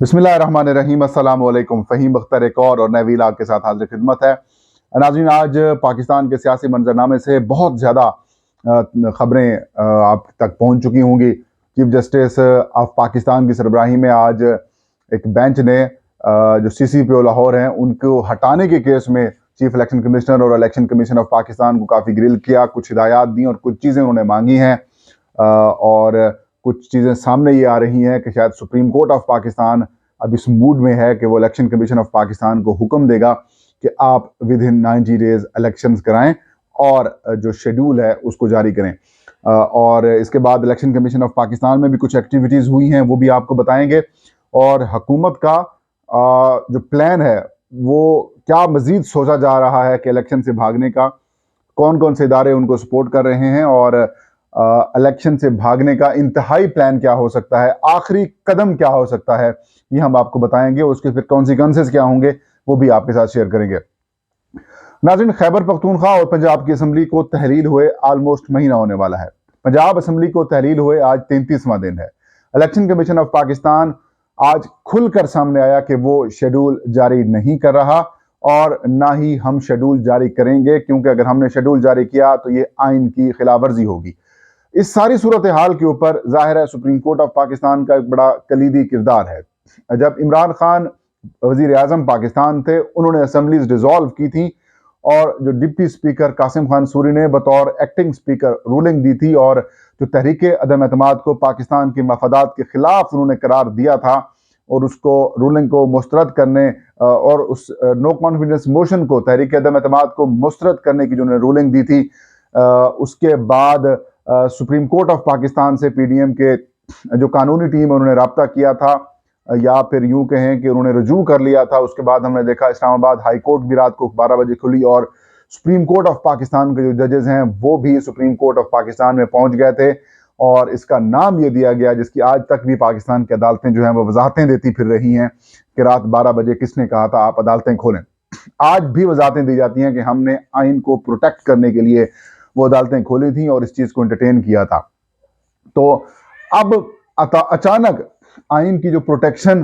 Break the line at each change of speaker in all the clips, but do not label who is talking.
बिस्मिल्लाहिर्रहमानिर्रहीम अस्सलाम वालेकुम। फ़हीम अख्तर एक और नए व्लॉग के साथ हाज़िर खिदमत है। नाज़रीन, आज पाकिस्तान के सियासी मंजरनामे से बहुत ज़्यादा ख़बरें आप तक पहुँच चुकी होंगी। चीफ जस्टिस ऑफ पाकिस्तान की सरबराही में आज एक बेंच ने जो CCPO लाहौर हैं उनको हटाने के केस में चीफ इलेक्शन कमिश्नर और इलेक्शन कमीशन ऑफ पाकिस्तान को काफ़ी ग्रिल किया, कुछ हिदायत दी और कुछ चीज़ें उन्होंने मांगी हैं। और कुछ चीज़ें सामने ये आ रही हैं कि शायद सुप्रीम कोर्ट ऑफ पाकिस्तान अब इस मूड में है कि वो इलेक्शन कमीशन ऑफ पाकिस्तान को हुक्म देगा कि आप विद इन 90 डेज इलेक्शंस कराएं और जो शेड्यूल है उसको जारी करें। और इसके बाद इलेक्शन कमीशन ऑफ पाकिस्तान में भी कुछ एक्टिविटीज़ हुई हैं, वो भी आपको बताएंगे। और हुकूमत का जो प्लान है वो क्या मज़ीद सोचा जा रहा है कि इलेक्शन से भागने का, कौन कौन से इदारे उनको सपोर्ट कर रहे हैं और इलेक्शन से भागने का इंतहाई प्लान क्या हो सकता है, आखिरी कदम क्या हो सकता है, ये हम आपको बताएंगे। उसके फिर कॉन्सिक्वेंसेस क्या होंगे वो भी आपके साथ शेयर करेंगे। नाज़रीन, खैबर पख्तूनख्वा और पंजाब की असम्बली को तहलील हुए ऑलमोस्ट महीना होने वाला है। पंजाब असम्बली को तहलील हुए आज 33वां दिन है। इलेक्शन कमीशन ऑफ पाकिस्तान आज खुलकर सामने आया कि वो शेड्यूल जारी नहीं कर रहा और ना ही हम शेड्यूल जारी करेंगे, क्योंकि अगर हमने शेड्यूल जारी किया तो ये आइन की खिलाफ वर्जी होगी। इस सारी सूरत हाल के ऊपर जाहिर है सुप्रीम कोर्ट ऑफ पाकिस्तान का एक बड़ा कलीदी किरदार है। जब इमरान खान वजीर आजम पाकिस्तान थे, उन्होंने असम्बलीज डिसॉल्व की थी और जो डिप्टी स्पीकर कासिम खान सूरी ने बतौर एक्टिंग स्पीकर रूलिंग दी थी और जो तहरीक अदम एतमाद को पाकिस्तान के मफादात के खिलाफ उन्होंने करार दिया था और उसको रूलिंग को मुस्तरद करने और उस नो कॉन्फिडेंस मोशन को, तहरीक अदम एतमाद को मुस्तरद करने की जो उन्होंने रूलिंग दी थी, उसके बाद सुप्रीम कोर्ट ऑफ पाकिस्तान से PDM के जो कानूनी टीम है उन्होंने रब्ता किया था, या फिर यूं कहें कि उन्होंने रजू कर लिया था। उसके बाद हमने देखा इस्लामाबाद हाई कोर्ट भी रात को 12 बजे खुली और सुप्रीम कोर्ट ऑफ पाकिस्तान के जो जजेस हैं वो भी सुप्रीम कोर्ट ऑफ पाकिस्तान में पहुंच गए थे और इसका नाम ये दिया गया, जिसकी आज तक भी पाकिस्तान की अदालतें जो हैं वो वजाहतें देती फिर रही हैं कि रात 12 बजे किसने कहा था आप अदालतें खोलें। आज भी वजाहतें दी जाती हैं कि हमने आइन को प्रोटेक्ट करने के लिए वो अदालतें खोली थी और इस चीज़ को एंटरटेन किया था। तो अब अचानक आइन की जो प्रोटेक्शन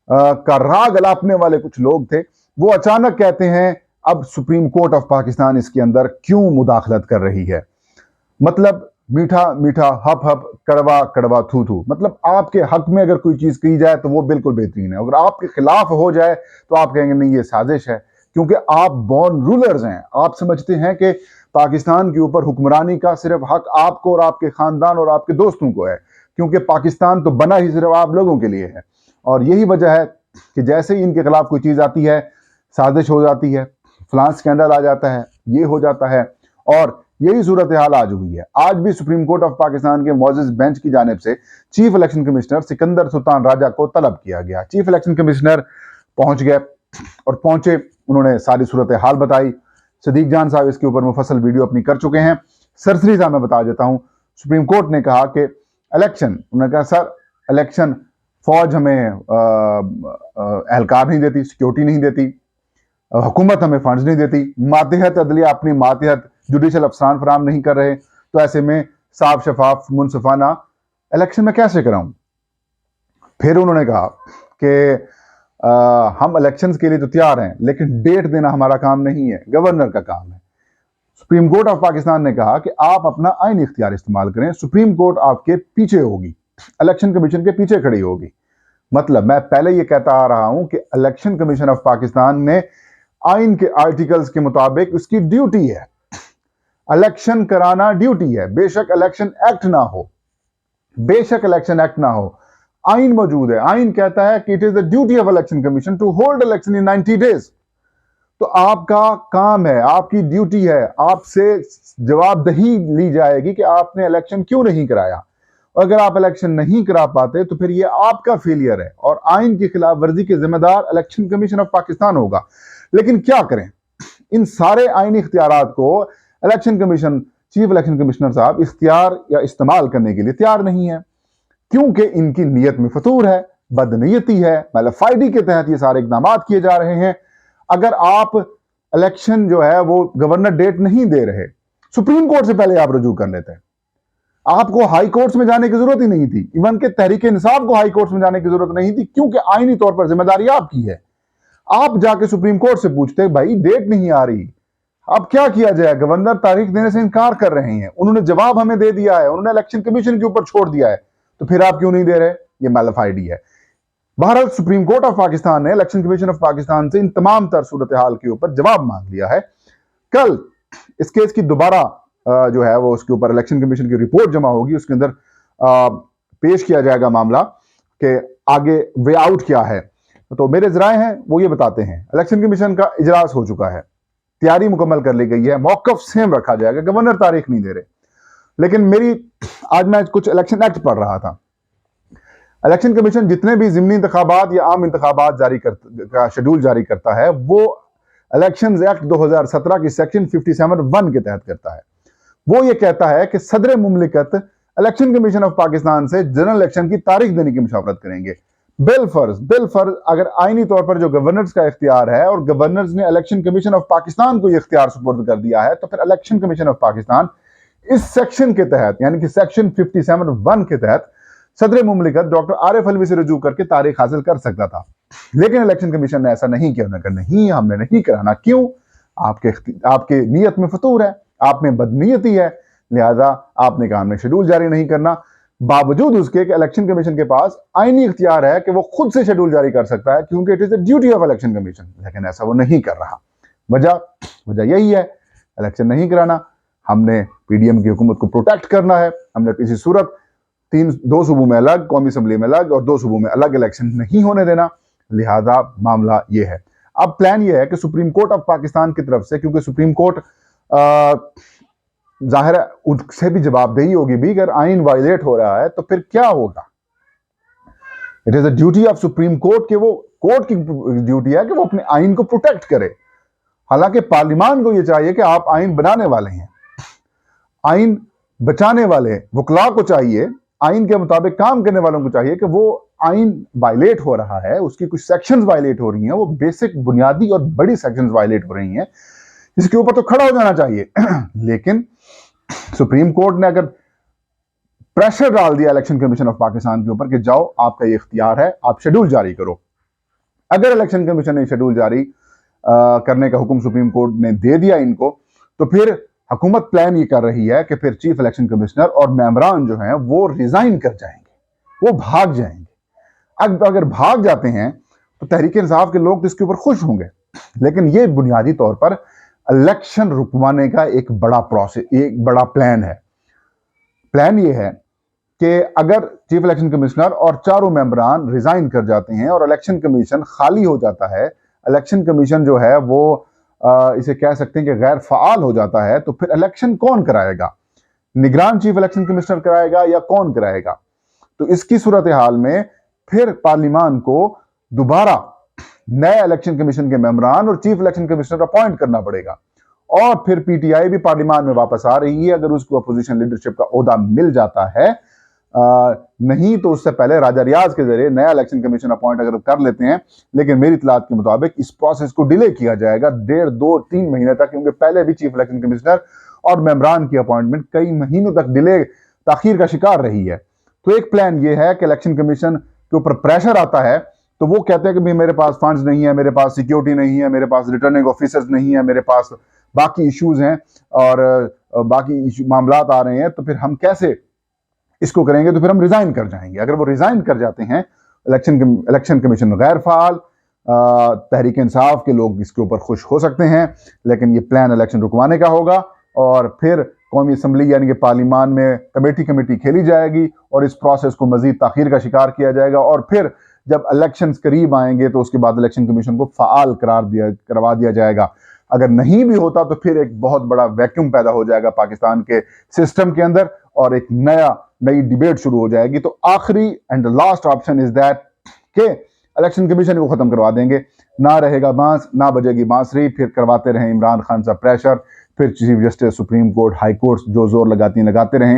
का राग अलापने वाले कुछ लोग थे, वो अचानक कहते हैं अब सुप्रीम कोर्ट ऑफ पाकिस्तान इसके अंदर क्यों मुदाखलत कर रही है। मतलब मीठा मीठा हप हप, कड़वा कड़वा थू थू। मतलब आपके हक में अगर कोई चीज़ की जाए तो वो बिल्कुल बेहतरीन है, अगर आपके खिलाफ हो जाए तो आप कहेंगे नहीं ये साजिश है, क्योंकि आप बॉर्न रूलर्स हैं। आप समझते हैं कि पाकिस्तान के ऊपर हुक्मरानी का सिर्फ हक आपको और आपके ख़ानदान और आपके दोस्तों को है, क्योंकि पाकिस्तान तो बना ही सिर्फ आप लोगों के लिए है। और यही वजह है कि जैसे ही इनके खिलाफ कोई चीज़ आती है साजिश हो जाती है, फलां स्कैंडल आ जाता है, ये हो जाता है। और यही सूरत हाल आज हुई है। आज भी सुप्रीम कोर्ट ऑफ पाकिस्तान के मौजूद बेंच की जानिब से chief election commissioner Sikandar Sultan Raja को तलब किया गया। चीफ इलेक्शन कमिश्नर पहुंच गए और पहुंचे, उन्होंने सारी सूरत हाल बताई। सदीक जान साहब इसके ऊपर मुफस्सल वीडियो अपनी कर चुके हैं। सरसरी साहब मैं बता देता हूं। सुप्रीम कोर्ट ने कहा कि इलेक्शन, उन्होंने कहा सर इलेक्शन फौज हमें एहलकार नहीं देती, सिक्योरिटी नहीं देती, हुकूमत हमें फंड्स नहीं देती, मातहत अदलिया अपनी मातहत जुडिशल अफसरान फराम नहीं कर रहे, तो ऐसे में साफ शफाफ मुनसफाना इलेक्शन में कैसे कराऊं। फिर उन्होंने कहा कि हम इलेक्शंस के लिए तो तैयार हैं, लेकिन डेट देना हमारा काम नहीं है, गवर्नर का काम है। सुप्रीम कोर्ट ऑफ पाकिस्तान ने कहा कि आप अपना आइन इख्तियार इस्तेमाल करें, सुप्रीम कोर्ट आपके पीछे होगी, इलेक्शन कमीशन के पीछे खड़ी होगी। मतलब मैं पहले ये कहता आ रहा हूं कि इलेक्शन कमीशन ऑफ पाकिस्तान ने आइन के आर्टिकल्स के मुताबिक उसकी ड्यूटी है, इलेक्शन कराना ड्यूटी है। बेशक इलेक्शन एक्ट ना हो, बेशक इलेक्शन एक्ट ना हो, आइन मौजूद है। आइन कहता है कि it is the duty of election commission to hold election in 90 days. तो आपका काम है, आपकी ड्यूटी है, आपसे जवाबदही ली जाएगी कि आपने इलेक्शन क्यों नहीं कराया। और अगर आप इलेक्शन नहीं करा पाते तो फिर ये आपका फेलियर है और आइन की खिलाफ वर्जी के जिम्मेदार इलेक्शन कमीशन ऑफ पाकिस्तान होगा। लेकिन क्या करें, इन सारे आइनी इख्तियारात को election commission, chief election commissioner साहब इख्तियार या इस्तेमाल करने के लिए तैयार नहीं है, क्योंकि इनकी नीयत में फतूर है, बदनीयती है, मैलाफाइडी के तहत ये सारे इकदाम किए जा रहे हैं। अगर आप इलेक्शन जो है वो गवर्नर डेट नहीं दे रहे, सुप्रीम कोर्ट से पहले आप रजू कर लेते हैं। आपको हाई कोर्ट्स में जाने की जरूरत ही नहीं थी, इवन के तहरीक इंसाफ को हाई कोर्ट्स में जाने की जरूरत नहीं थी, क्योंकि आईनी तौर पर जिम्मेदारी आपकी है। आप जाके सुप्रीम कोर्ट से पूछते भाई डेट नहीं आ रही, अब क्या किया जाए, गवर्नर तारीख देने से इनकार कर रहे हैं, उन्होंने जवाब हमें दे दिया है, उन्होंने इलेक्शन कमीशन के ऊपर छोड़ दिया है, तो फिर आप क्यों नहीं दे रहे? ये मैलिफाइड है। बहरहाल सुप्रीम कोर्ट ऑफ पाकिस्तान ने इलेक्शन कमीशन ऑफ पाकिस्तान से इन तमाम तर सूरत हाल के ऊपर जवाब मांग लिया है। कल इस केस की दोबारा जो है वो उसके ऊपर इलेक्शन कमीशन की रिपोर्ट जमा होगी, उसके अंदर पेश किया जाएगा मामला कि आगे वे आउट क्या है। तो मेरे जराए हैं वो ये बताते हैं, इलेक्शन कमीशन का इजलास हो चुका है, तैयारी मुकम्मल कर ली गई है, मौकफ सेम रखा जाएगा, गवर्नर तारीख नहीं दे रहे। लेकिन आज मैं कुछ इलेक्शन एक्ट पढ़ रहा था। इलेक्शन कमीशन जितने भी ज़िमनी इंतखाबात या आम इंतखाबात का शेड्यूल जारी करता है वो इलेक्शंस एक्ट 2017 की सेक्शन 57(1) के तहत करता है। वो ये कहता है कि सदर मुमलिकत इलेक्शन कमीशन ऑफ पाकिस्तान से जनरल इलेक्शन की तारीख देने की मुशावरत करेंगे। बिल फर्ज अगर आईनी तौर पर जो गवर्नर्स का इख्तियार है और गवर्नर्स ने इलेक्शन कमीशन ऑफ पाकिस्तान को यह इख्तियार सुपुर्द कर दिया है, तो फिर इलेक्शन कमीशन ऑफ पाकिस्तान इस सेक्शन के तहत यानी कि सेक्शन 57(1) के तहत सदर मुमलिकत डॉक्टर आरिफ अलवी से रजू करके तारीख हासिल कर सकता था। लेकिन इलेक्शन कमीशन ने ऐसा नहीं किया, उन्होंने कहा नहीं, हमने नहीं कराना। क्यों? आपके नीयत में फतूर है, आप में बदनीयती है, लिहाजा आपने कहा हमने शेड्यूल जारी नहीं करना। बावजूद उसके कि इलेक्शन कमीशन के पास आईनी इख्तियार है कि वो खुद से शेड्यूल जारी कर सकता है, क्योंकि it is the duty of election commission, लेकिन ऐसा वो नहीं कर रहा। वजह यही है, इलेक्शन नहीं कराना, हमने पीडीएम की हुकूमत को प्रोटेक्ट करना है, हमने किसी सूरत दो सूबों में अलग, कौमी असम्बली में अलग और 2 सूबों में अलग इलेक्शन नहीं होने देना। लिहाजा मामला ये है। अब प्लान ये है कि सुप्रीम कोर्ट ऑफ पाकिस्तान की तरफ से, क्योंकि सुप्रीम कोर्ट जाहिर है उससे भी जवाबदेही होगी भी, अगर आइन वायलेट हो रहा है तो फिर क्या होगा। It is the duty of supreme court कि वो कोर्ट की ड्यूटी है कि वो अपने आइन को प्रोटेक्ट करे। हालांकि पार्लियामान को यह चाहिए कि आप आइन बनाने वाले हैं, आइन बचाने वाले वकला को चाहिए, आइन के मुताबिक काम करने वालों को चाहिए कि वो आइन वायलेट हो रहा है, उसकी कुछ सेक्शंस वायलेट हो रही हैं, वो बेसिक बुनियादी और बड़ी सेक्शंस वायलेट हो रही हैं, इसके ऊपर तो खड़ा हो जाना चाहिए। लेकिन सुप्रीम कोर्ट ने अगर प्रेशर डाल दिया इलेक्शन कमीशन ऑफ पाकिस्तान के ऊपर कि जाओ, आपका ये इख्तियार है, आप शेड्यूल जारी करो। अगर इलेक्शन कमीशन ने शेड्यूल जारी करने का हुक्म सुप्रीम कोर्ट ने दे दिया इनको, तो फिर हुकूमत प्लान ये कर रही है कि फिर चीफ इलेक्शन कमिश्नर और मेंबरान जो हैं वो रिजाइन कर जाएंगे, वो भाग जाएंगे। अगर भाग जाते हैं तो तहरीक इंसाफ के लोग तो इसके ऊपर खुश होंगे, लेकिन ये बुनियादी तौर पर इलेक्शन रुकवाने का एक बड़ा प्रोसेस, एक बड़ा प्लान है। प्लान ये है कि अगर चीफ इलेक्शन कमिश्नर और चारों मेंबरान रिजाइन कर जाते हैं और इलेक्शन कमीशन खाली हो जाता है, इलेक्शन कमीशन जो है वो इसे कह सकते हैं कि गैर फाल हो जाता है, तो फिर इलेक्शन कौन कराएगा? निगरान चीफ इलेक्शन कमिश्नर कराएगा या कौन कराएगा? तो इसकी सूरत हाल में फिर पार्लियामान को दोबारा नए इलेक्शन कमीशन के मेंबरान और चीफ इलेक्शन कमिश्नर अपॉइंट करना पड़ेगा। और फिर पीटीआई भी पार्लियामान में वापस आ रही है, अगर उसको अपोजिशन लीडरशिप का ओहदा मिल जाता है। नहीं तो उससे पहले राजा रियाज के जरिए नया इलेक्शन कमीशन अपॉइंट अगर कर लेते हैं, लेकिन मेरी इतलात के मुताबिक इस प्रोसेस को डिले किया जाएगा 1.5, 2, 3 महीने तक, क्योंकि पहले भी चीफ इलेक्शन कमिश्नर और मेंबरान की अपॉइंटमेंट कई महीनों तक डिले, ताखीर का शिकार रही है। तो एक प्लान ये है कि इलेक्शन कमीशन के ऊपर प्रेशर आता है तो वो कहते हैं कि भाई मेरे पास फंड्स नहीं है, मेरे पास सिक्योरिटी नहीं है, मेरे पास रिटर्निंग ऑफिसर्स नहीं है, मेरे पास बाकी इश्यूज हैं और बाकी मामलात आ रहे हैं, तो फिर हम कैसे इसको करेंगे? तो फिर हम रिजाइन कर जाएंगे। अगर वो रिजाइन कर जाते हैं, इलेक्शन कमीशन गैर फाल, तहरीक इंसाफ के लोग इसके ऊपर खुश हो सकते हैं, लेकिन ये प्लान इलेक्शन रुकवाने का होगा और फिर कौमी असम्बली यानी कि पार्लियामान में कमेटी खेली जाएगी और इस प्रोसेस को मजीद ताखीर का शिकार किया जाएगा। और फिर जब इलेक्शंस करीब आएंगे तो उसके बाद इलेक्शन कमीशन को फाल करवा दिया जाएगा। अगर नहीं भी होता तो फिर एक बहुत बड़ा वैक्यूम पैदा हो जाएगा पाकिस्तान के सिस्टम के अंदर और एक नई डिबेट शुरू हो जाएगी। तो आखिरी and last option is that के इलेक्शन कमीशन को खत्म करवा देंगे, ना रहेगा बांस ना बजेगी बांसुरी, फिर करवाते रहें इमरान खान सा प्रेशर, फिर chief justice, supreme court, high court जो जोर लगाते रहें।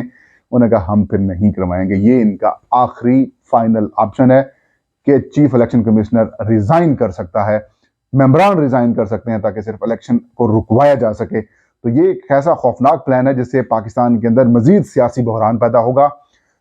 उन्होंने कहा हम फिर नहीं करवाएंगे। ये इनका आखिरी फाइनल ऑप्शन है कि चीफ इलेक्शन कमिश्नर रिजाइन कर सकता है, मेंबरान रिजाइन कर सकते हैं ताकि सिर्फ इलेक्शन को रुकवाया जा सके। तो ये एक ऐसा खौफनाक प्लान है जिससे पाकिस्तान के अंदर मजीद सियासी बहरान पैदा होगा,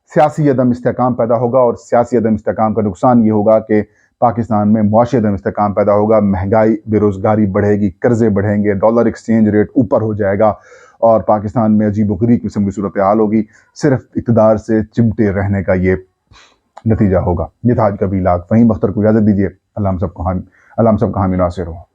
सियासी अदम इस्तेहकाम पैदा होगा, और सियासी अदम इस्तेहकाम का नुकसान ये होगा कि पाकिस्तान में मुआशी अदम इस्तेहकाम पैदा होगा, महंगाई बेरोज़गारी बढ़ेगी, कर्जे बढ़ेंगे, डॉलर एक्सचेंज रेट ऊपर हो जाएगा और पाकिस्तान में अजीब-ओ-गरीब किस्म की सूरत हाल होगी। सिर्फ इक़्तिदार से चिमटे रहने का ये नतीजा होगा। ये था आज का व्लॉग। फ़हीम अख्तर को इजाज़त दीजिए। अल्लाह हम सबका हामी नासिर हो।